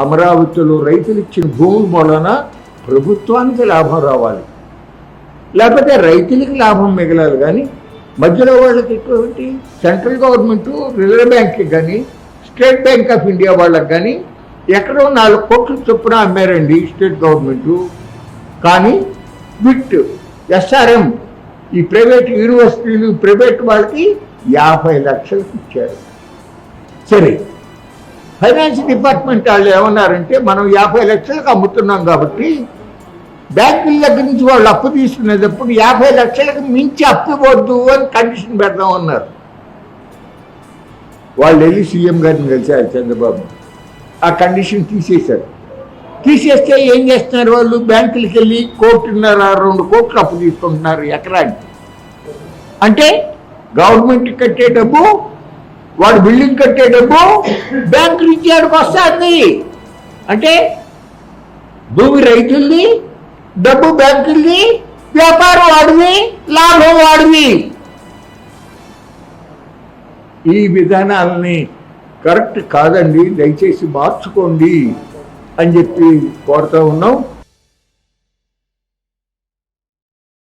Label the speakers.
Speaker 1: అమరావతిలో రైతులు ఇచ్చిన భూముల మూలన ప్రభుత్వానికి లాభం రావాలి, లేకపోతే రైతులకి లాభం మిగలాలి. కానీ మధ్యలో వాళ్ళకి ఎటువంటి సెంట్రల్ గవర్నమెంట్ రిజర్వ్ బ్యాంక్కి కానీ స్టేట్ బ్యాంక్ ఆఫ్ ఇండియా వాళ్ళకి కానీ ఎక్కడో 4 కోట్ల చొప్పున అమ్మారండి స్టేట్ గవర్నమెంటు. కానీ విట్ ఎస్ఆర్ఎం ఈ ప్రైవేట్ యూనివర్సిటీలు ప్రైవేట్ వాళ్ళకి 50 లక్షలకు ఇచ్చారు. సరే, ఫైనాన్స్ డిపార్ట్మెంట్ వాళ్ళు ఏమన్నారంటే మనం 50 లక్షలకు అమ్ముతున్నాం కాబట్టి బ్యాంకుల దగ్గర నుంచి వాళ్ళు అప్పు తీసుకునేటప్పుడు 50 లక్షలకు మించి అప్పు ఇవ్వద్దు అని కండిషన్ పెడదామన్నారు. వాళ్ళు వెళ్ళి సీఎం గారిని కలిశారు చంద్రబాబు, ఆ కండిషన్ తీసేశారు. తీసేస్తే ఏం చేస్తున్నారు వాళ్ళు, బ్యాంకులకి వెళ్ళి 1.5-2 కోట్లు అప్పు తీసుకుంటున్నారు ఎకరానికి. అంటే గవర్నమెంట్ కట్టే డబ్బు, వాడు బిల్డింగ్ కట్టే డబ్బు బ్యాంకు నుంచి ఆడికి వస్తుంది. అంటే భూమి రైతుల్ని, డబ్బు బ్యాంకుల్ని, వ్యాపారం వాడివి, లాభం వాడివి. ఈ విధానాలని కరెక్ట్ కాదండి, దయచేసి మార్చుకోండి అని చెప్పి కోరుతూ ఉన్నాం.